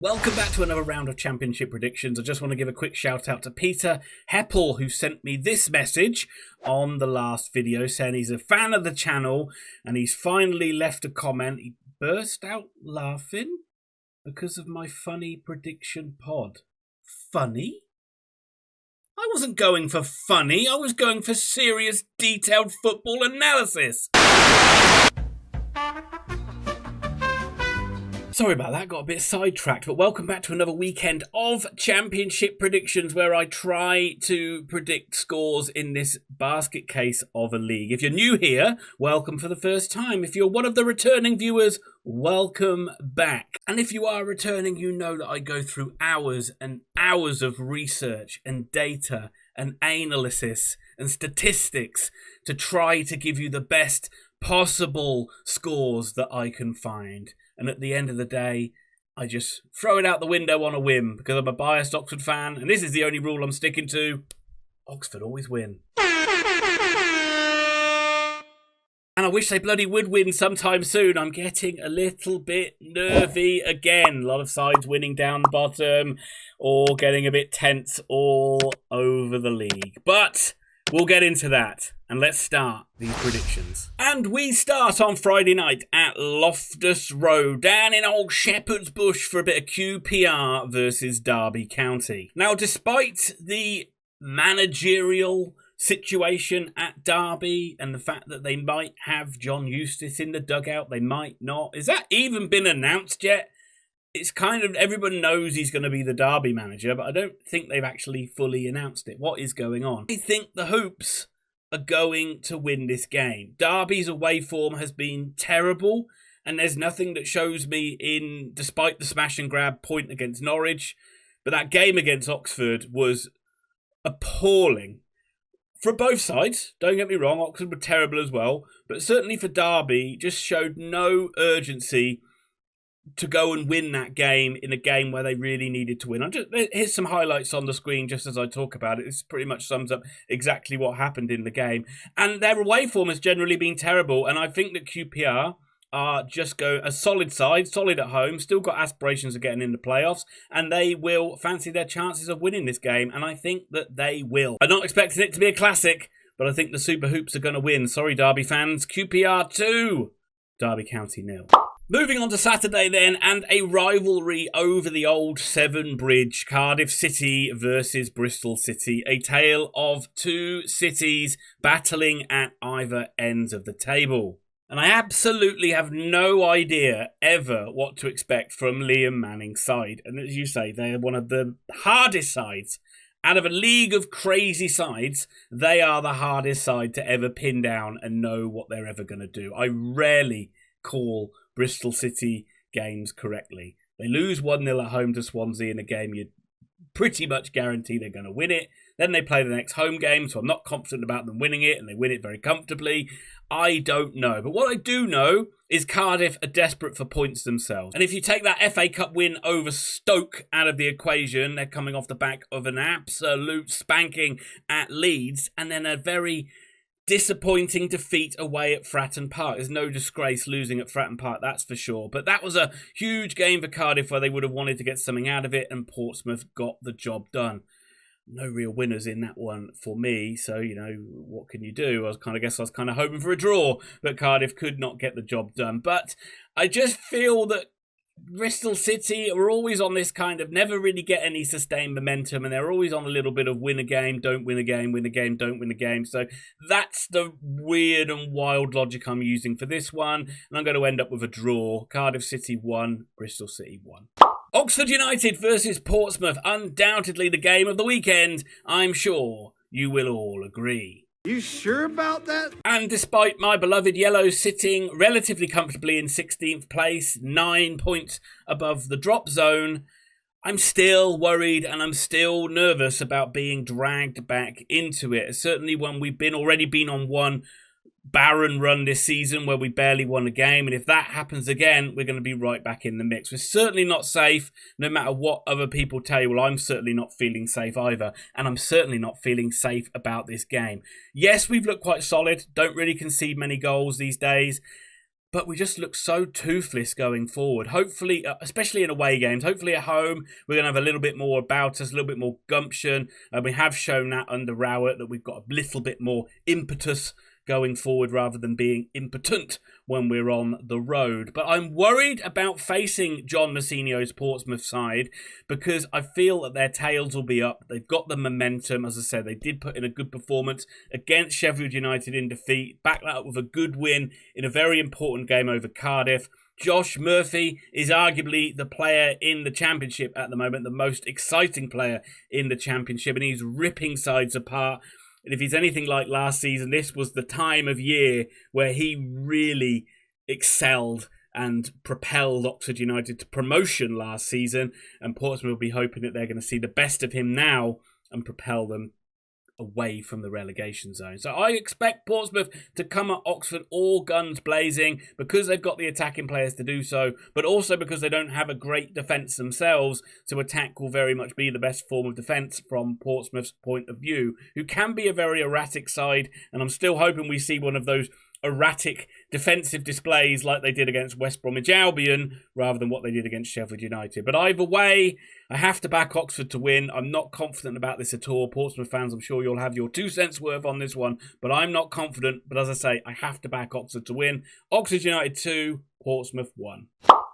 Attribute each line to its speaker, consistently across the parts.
Speaker 1: Welcome back to another round of Championship predictions. I just want to give a quick shout out to Peter Heppel, who sent me this message on the last video saying he's a fan of the channel and he's finally left a comment. He burst out laughing because of my funny prediction pod. Funny? I wasn't going for funny, I was going for serious, detailed football analysis. Sorry about that, got a bit sidetracked, but welcome back to another weekend of Championship predictions where I try to predict scores in this basket case of a league. If you're new here, welcome for the first time. If you're one of the returning viewers, welcome back. And if you are returning, you know that I go through hours and hours of research and data and analysis and statistics to try to give you the best possible scores that I can find. And at the end of the day, I just throw it out the window on a whim because I'm a biased Oxford fan. And this is the only rule I'm sticking to. Oxford always win. And I wish they bloody would win sometime soon. I'm getting a little bit nervy again. A lot of sides winning down the bottom or getting a bit tense all over the league. But we'll get into that. And let's start these predictions. And we start on Friday night at Loftus Road, down in old Shepherd's Bush for a bit of QPR versus Derby County. Now, despite the managerial situation at Derby and the fact that they might have John Eustace in the dugout, they might not. Has that even been announced yet? It's kind of, everyone knows he's going to be the Derby manager, but I don't think they've actually fully announced it. What is going on? I think the Hoops are going to win this game. Derby's away form has been terrible, and there's nothing that shows me despite the smash and grab point against Norwich, but that game against Oxford was appalling. For both sides, don't get me wrong, Oxford were terrible as well, but certainly for Derby, just showed no urgency to go and win that game in a game where they really needed to win. Here's some highlights on the screen just as I talk about it. This pretty much sums up exactly what happened in the game. And their away form has generally been terrible, and I think that QPR are just a solid side, solid at home, still got aspirations of getting in the playoffs, and they will fancy their chances of winning this game, and I think that they will. I'm not expecting it to be a classic, but I think the Super Hoops are going to win. Sorry, Derby fans. QPR 2, Derby County 0. Moving on to Saturday then, and a rivalry over the old Severn Bridge, Cardiff City versus Bristol City. A tale of two cities battling at either ends of the table. And I absolutely have no idea ever what to expect from Liam Manning's side. And as you say, they are one of the hardest sides. Out of a league of crazy sides, they are the hardest side to ever pin down and know what they're ever going to do. I rarely call Bristol City games correctly. They lose 1-0 at home to Swansea in a game you'd pretty much guarantee they're going to win it. Then they play the next home game, so I'm not confident about them winning it, and they win it very comfortably. I don't know. But what I do know is Cardiff are desperate for points themselves. And if you take that FA Cup win over Stoke out of the equation, they're coming off the back of an absolute spanking at Leeds, and then a very disappointing defeat away at Fratton Park. There's no disgrace losing at Fratton Park, that's for sure. But that was a huge game for Cardiff where they would have wanted to get something out of it, and Portsmouth got the job done. No real winners in that one for me, so, what can you do? I guess I was kind of hoping for a draw, but Cardiff could not get the job done. But I just feel that Bristol City are always on this kind of never really get any sustained momentum, and they're always on a little bit of win a game, don't win a game, win a game, don't win a game. So that's the weird and wild logic I'm using for this one, and I'm going to end up with a draw. Cardiff City 1, Bristol City 1. Oxford United versus Portsmouth, undoubtedly the game of the weekend. I'm sure you will all agree.
Speaker 2: You sure about that?
Speaker 1: And despite my beloved Yellows sitting relatively comfortably in 16th place, 9 points above the drop zone, I'm still worried and I'm still nervous about being dragged back into it. Certainly when we've already been on one barren run this season where we barely won a game, and if that happens again, we're going to be right back in the mix. We're certainly not safe, no matter what other people tell you. Well, I'm certainly not feeling safe either, and I'm certainly not feeling safe about this game. Yes, we've looked quite solid, don't really concede many goals these days, but we just look so toothless going forward. Hopefully, especially in away games, hopefully at home, we're going to have a little bit more about us, a little bit more gumption. And we have shown that under Rowett, that we've got a little bit more impetus going forward rather than being impotent when we're on the road. But I'm worried about facing John Mousinho's Portsmouth side because I feel that their tails will be up. They've got the momentum. As I said, they did put in a good performance against Sheffield United in defeat, back that up with a good win in a very important game over Cardiff. Josh Murphy is arguably the player in the Championship at the moment, the most exciting player in the Championship, and he's ripping sides apart. And if he's anything like last season, this was the time of year where he really excelled and propelled Oxford United to promotion last season. And Portsmouth will be hoping that they're going to see the best of him now and propel them away from the relegation zone. So I expect Portsmouth to come at Oxford all guns blazing because they've got the attacking players to do so, but also because they don't have a great defence themselves, so attack will very much be the best form of defence from Portsmouth's point of view, who can be a very erratic side, and I'm still hoping we see one of those erratic defensive displays like they did against West Bromwich Albion rather than what they did against Sheffield United. But either way, I have to back Oxford to win. I'm not confident about this at all. Portsmouth fans, I'm sure you'll have your 2 cents worth on this one, but I'm not confident. But as I say, I have to back Oxford to win. Oxford United 2, Portsmouth 1.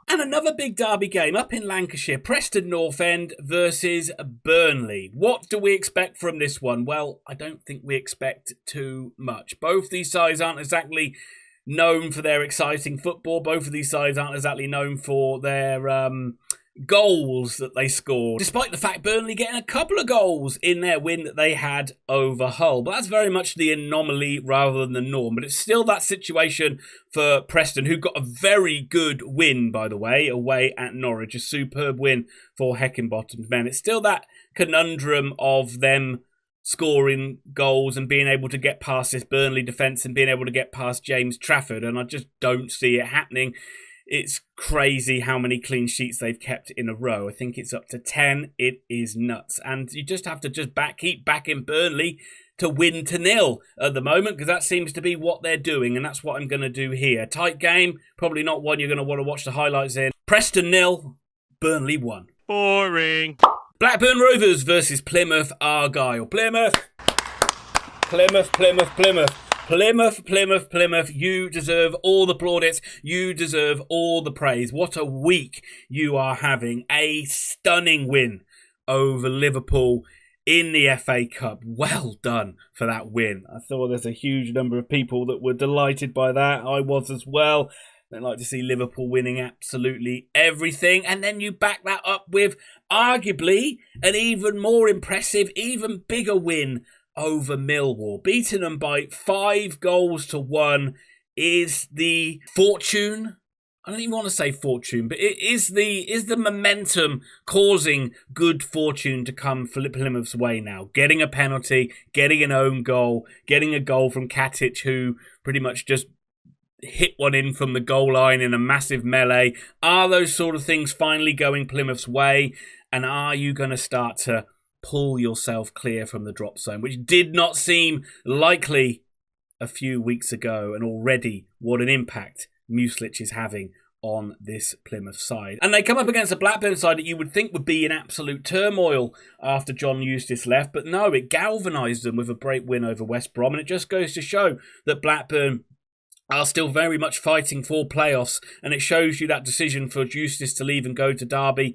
Speaker 1: And another big derby game up in Lancashire, Preston North End versus Burnley. What do we expect from this one? Well, I don't think we expect too much. Both these sides aren't exactly known for their exciting football. Both of these sides aren't exactly known for their goals that they scored, despite the fact Burnley getting a couple of goals in their win that they had over Hull. But that's very much the anomaly rather than the norm. But it's still that situation for Preston, who got a very good win, by the way, away at Norwich. A superb win for Heckingbottom's men. It's still that conundrum of them scoring goals and being able to get past this Burnley defence and being able to get past James Trafford. And I just don't see it happening. It's crazy how many clean sheets they've kept in a row. I think it's up to 10. It is nuts. And you just have to keep backing Burnley to win to nil at the moment, because that seems to be what they're doing, and that's what I'm going to do here. Tight game, probably not one you're going to want to watch the highlights in. Preston 0, Burnley 1.
Speaker 3: Boring.
Speaker 1: Blackburn Rovers versus Plymouth Argyle. Plymouth, you deserve all the plaudits. You deserve all the praise. What a week you are having. A stunning win over Liverpool in the FA Cup. Well done for that win. I thought there's a huge number of people that were delighted by that. I was as well. I'd like to see Liverpool winning absolutely everything. And then you back that up with arguably an even more impressive, even bigger win over Millwall. Beating them by 5-1 is the fortune. I don't even want to say fortune, but it is the momentum causing good fortune to come for Plymouth's way now. Getting a penalty, getting an own goal, getting a goal from Katic, who pretty much just hit one in from the goal line in a massive melee. Are those sort of things finally going Plymouth's way? And are you going to start to pull yourself clear from the drop zone, which did not seem likely a few weeks ago, and already what an impact Muclich is having on this Plymouth side. And they come up against a Blackburn side that you would think would be in absolute turmoil after John Eustace left, but no, it galvanised them with a great win over West Brom, and it just goes to show that Blackburn are still very much fighting for playoffs, and it shows you that decision for Eustace to leave and go to Derby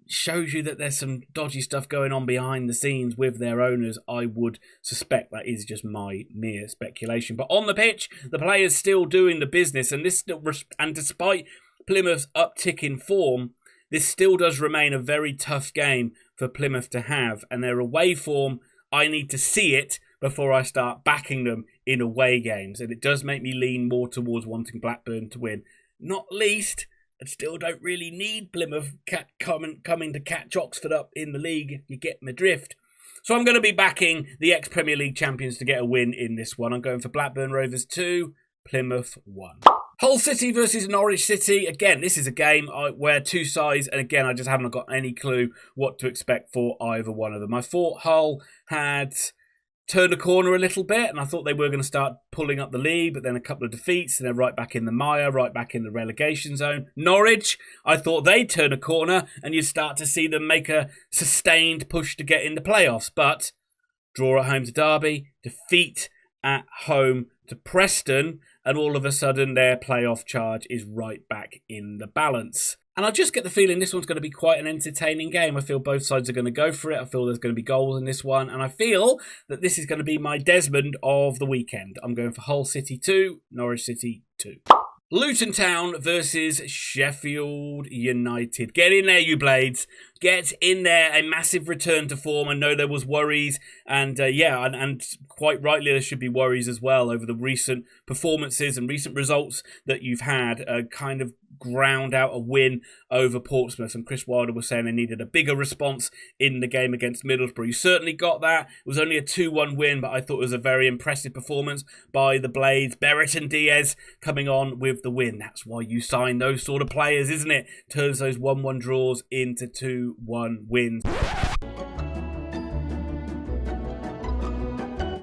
Speaker 1: shows you that there's some dodgy stuff going on behind the scenes with their owners. I would suspect that is just my mere speculation. But on the pitch, the players still doing the business, and despite Plymouth's uptick in form, this still does remain a very tough game for Plymouth to have, and their away form, I need to see it before I start backing them in away games, and it does make me lean more towards wanting Blackburn to win. Not least, I still don't really need Plymouth coming to catch Oxford up in the league, if you get my drift. So I'm going to be backing the ex-Premier League champions to get a win in this one. I'm going for Blackburn Rovers 2, Plymouth 1. Hull City versus Norwich City. Again, this is a game where two sides, and again, I just haven't got any clue what to expect for either one of them. I thought Hull had turned a corner a little bit, and I thought they were going to start pulling up the lead, but then a couple of defeats, and they're right back in the mire, right back in the relegation zone. Norwich, I thought they'd turn a corner, and you'd start to see them make a sustained push to get in the playoffs, but draw at home to Derby, defeat at home to Preston, and all of a sudden their playoff charge is right back in the balance. And I just get the feeling this one's going to be quite an entertaining game. I feel both sides are going to go for it. I feel there's going to be goals in this one. And I feel that this is going to be my Desmond of the weekend. I'm going for Hull City 2, Norwich City 2. Luton Town versus Sheffield United. Get in there, you Blades. Get in there. A massive return to form. I know there was worries. And and quite rightly there should be worries as well over the recent performances and recent results that you've had. Kind of ground out a win over Portsmouth, and Chris Wilder was saying they needed a bigger response in the game against Middlesbrough. You certainly got that. It was only a 2-1 win, but I thought it was a very impressive performance by the Blades. Berrett and Diaz coming on with the win. That's why you sign those sort of players, isn't it? Turns those 1-1 draws into 2-1 wins.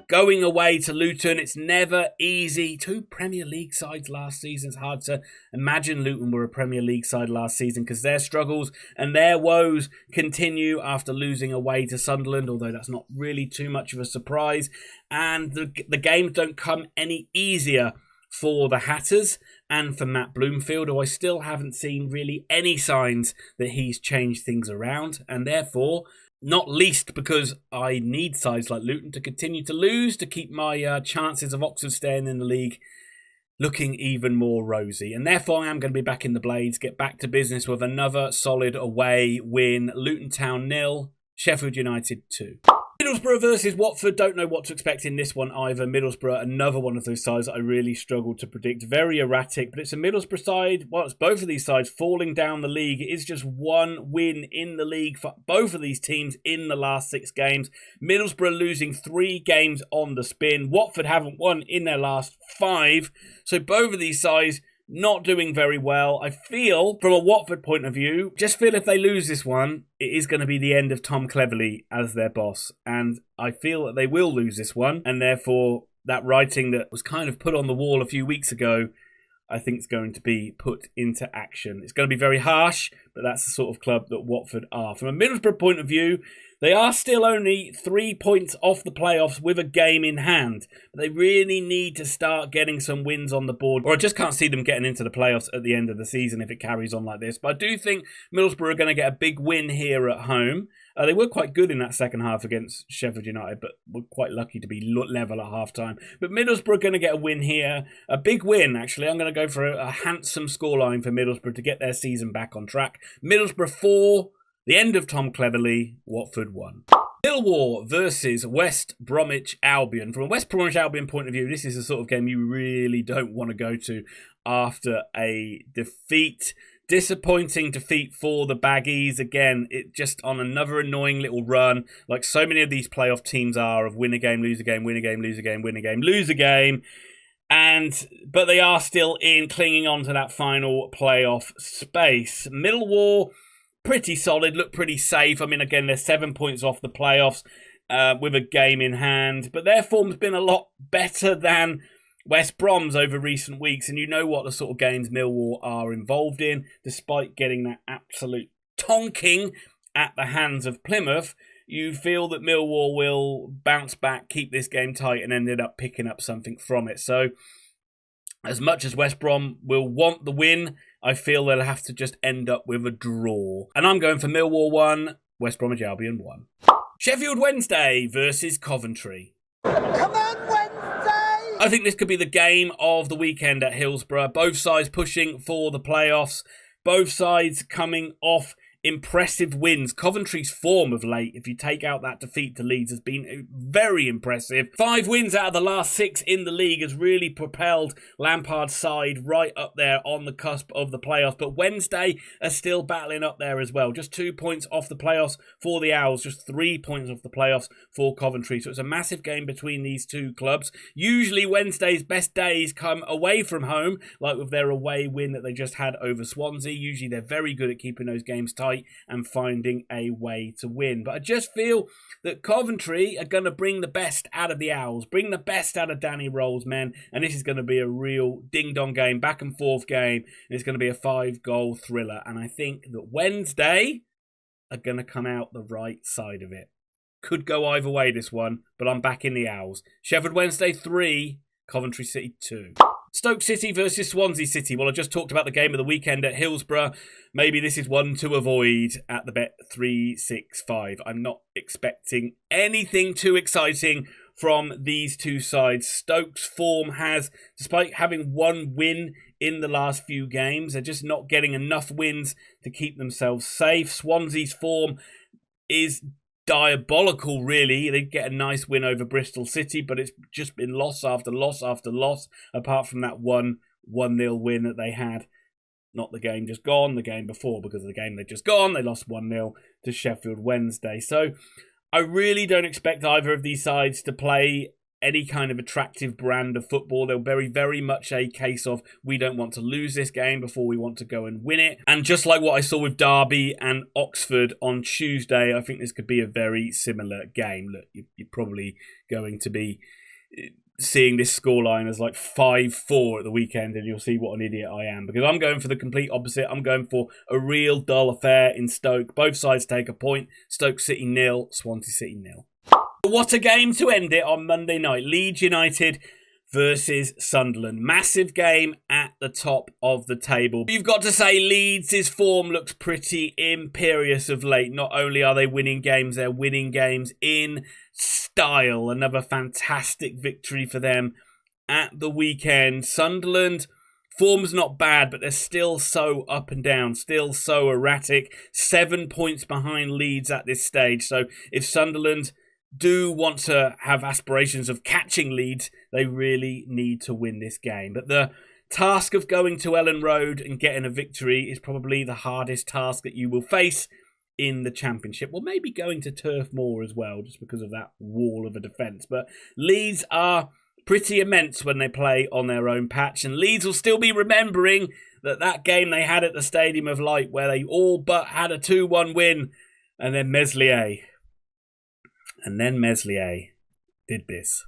Speaker 1: Going away to Luton, it's never easy. 2 Premier League sides last season. It's hard to imagine Luton were a Premier League side last season because their struggles and their woes continue after losing away to Sunderland, although that's not really too much of a surprise. And the games don't come any easier for the Hatters and for Matt Bloomfield, who I still haven't seen really any signs that he's changed things around, and therefore, not least because I need sides like Luton to continue to lose to keep my chances of Oxford staying in the league looking even more rosy. And therefore I am going to be back in the Blades, get back to business with another solid away win. Luton Town 0, Sheffield United 2. Middlesbrough versus Watford, don't know what to expect in this one either. Middlesbrough, another one of those sides that I really struggled to predict. Very erratic, but it's a Middlesbrough side. Well, it's both of these sides falling down the league. It is just 1 win in the league for both of these teams in the last 6 games. Middlesbrough losing 3 games on the spin. Watford haven't won in their last 5. So both of these sides not doing very well. I feel, from a Watford point of view, just feel if they lose this one, it is going to be the end of Tom Cleverley as their boss. And I feel that they will lose this one. And therefore, that writing that was kind of put on the wall a few weeks ago, I think is going to be put into action. It's going to be very harsh, but that's the sort of club that Watford are. From a Middlesbrough point of view, they are still only 3 points off the playoffs with a game in hand. But they really need to start getting some wins on the board, or I just can't see them getting into the playoffs at the end of the season if it carries on like this. But I do think Middlesbrough are going to get a big win here at home. They were quite good in that second half against Sheffield United, but were quite lucky to be level at half-time. But Middlesbrough are going to get a win here. A big win, actually. I'm going to go for a handsome scoreline for Middlesbrough to get their season back on track. Middlesbrough 4, the end of Tom Cleverley, Watford 1. Millwall versus West Bromwich Albion. From a West Bromwich Albion point of view, this is the sort of game you really don't want to go to after a defeat. Disappointing defeat for the Baggies. Again, it just on another annoying little run, like so many of these playoff teams are, of win a game, lose a game, win a game, lose a game, win a game, lose a game. But they are still clinging on to that final playoff space. Millwall, pretty solid, look pretty safe. I mean, again, they're 7 points off the playoffs with a game in hand. But their form's been a lot better than West Brom's over recent weeks. And you know what the sort of games Millwall are involved in. Despite getting that absolute tonking at the hands of Plymouth, you feel that Millwall will bounce back, keep this game tight, and ended up picking up something from it. So, as much as West Brom will want the win, I feel they'll have to just end up with a draw. And I'm going for Millwall 1, West Bromwich Albion 1. Sheffield Wednesday versus Coventry.
Speaker 2: Come on, Wednesday!
Speaker 1: I think this could be the game of the weekend at Hillsborough. Both sides pushing for the playoffs. Both sides coming off impressive wins. Coventry's form of late, if you take out that defeat to Leeds, has been very impressive. 5 wins out of the last 6 in the league has really propelled Lampard's side right up there on the cusp of the playoffs. But Wednesday are still battling up there as well. Just 2 points off the playoffs for the Owls, just 3 points off the playoffs for Coventry. So it's a massive game between these two clubs. Usually Wednesday's best days come away from home, like with their away win that they just had over Swansea. Usually they're very good at keeping those games tight. tight and finding a way to win. But I just feel that Coventry are going to bring the best out of the Owls, bring the best out of Danny Roll's men, and this is going to be a real ding-dong game, back-and-forth game. It's going to be a 5-goal thriller, and I think that Wednesday are going to come out the right side of it. Could go either way, this one, but I'm back in the Owls. Sheffield Wednesday 3, Coventry City 2. Stoke City versus Swansea City. Well, I just talked about the game of the weekend at Hillsborough. Maybe this is one to avoid at the bet 365. I'm not expecting anything too exciting from these two sides. Stoke's form has, despite having one win in the last few games, they're just not getting enough wins to keep themselves safe. Swansea's form is diabolical, really. They get a nice win over Bristol City, but it's just been loss after loss after loss, apart from that 1-0 win that they had. Not the game just gone, the game before, because of the game they just gone, they lost 1-0 to Sheffield Wednesday. So I really don't expect either of these sides to play any kind of attractive brand of football. They'll very, very much a case of, we don't want to lose this game before we want to go and win it. And just like what I saw with Derby and Oxford on Tuesday, I think this could be a very similar game. Look, you're probably going to be seeing this scoreline as like 5-4 at the weekend, and you'll see what an idiot I am, because I'm going for the complete opposite. I'm going for a real dull affair in Stoke. Both sides take a point. Stoke City 0, Swansea City 0. What a game to end it on Monday night. Leeds United versus Sunderland. Massive game at the top of the table. You've got to say Leeds' form looks pretty imperious of late. Not only are they winning games, they're winning games in style. Another fantastic victory for them at the weekend. Sunderland, form's not bad, but they're still so up and down, still so erratic. 7 points behind Leeds at this stage. So if Sunderland do want to have aspirations of catching Leeds, they really need to win this game. But the task of going to Elland Road and getting a victory is probably the hardest task that you will face in the Championship. Well, maybe going to Turf Moor as well, just because of that wall of a defence. But Leeds are pretty immense when they play on their own patch, and Leeds will still be remembering that game they had at the Stadium of Light, where they all but had a 2-1 win, and then Meslier did this.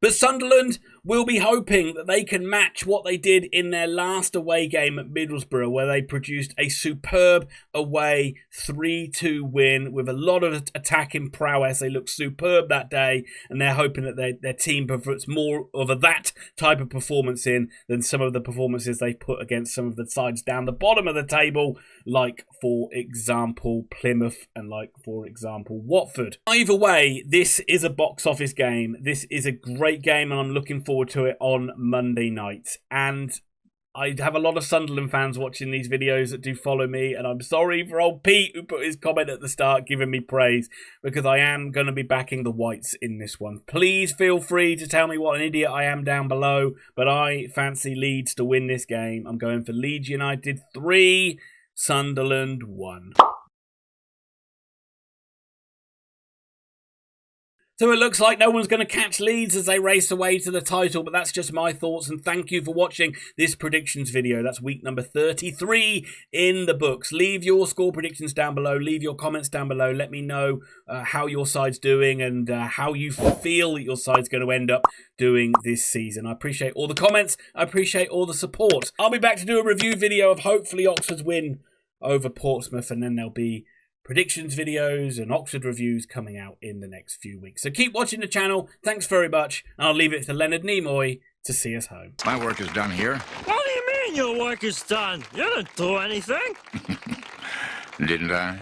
Speaker 1: But Sunderland will be hoping that they can match what they did in their last away game at Middlesbrough, where they produced a superb away 3-2 win with a lot of attacking prowess. They looked superb that day, and they're hoping that their team puts more of that type of performance in than some of the performances they put against some of the sides down the bottom of the table, like, for example, Plymouth and, like, for example, Watford. Either way, this is a box office game. This is a great game, and I'm looking forward to it on Monday night. And I have a lot of Sunderland fans watching these videos that do follow me, and I'm sorry for old Pete, who put his comment at the start giving me praise, because I am going to be backing the Whites in this one. Please feel free to tell me what an idiot I am down below, but I fancy Leeds to win this game. I'm going for Leeds United 3, Sunderland 1. So it looks like no one's going to catch Leeds as they race away to the title, but that's just my thoughts, and thank you for watching this predictions video. That's week number 33 in the books. Leave your score predictions down below. Leave your comments down below. Let me know how your side's doing and how you feel that your side's going to end up doing this season. I appreciate all the comments. I appreciate all the support. I'll be back to do a review video of hopefully Oxford's win over Portsmouth, and then there'll be predictions videos and Oxford reviews coming out in the next few weeks. So keep watching the channel. Thanks very much. And I'll leave it to Leonard Nimoy to see us home.
Speaker 3: My work is done here.
Speaker 4: What do you mean your work is done? You didn't do anything.
Speaker 3: Didn't I?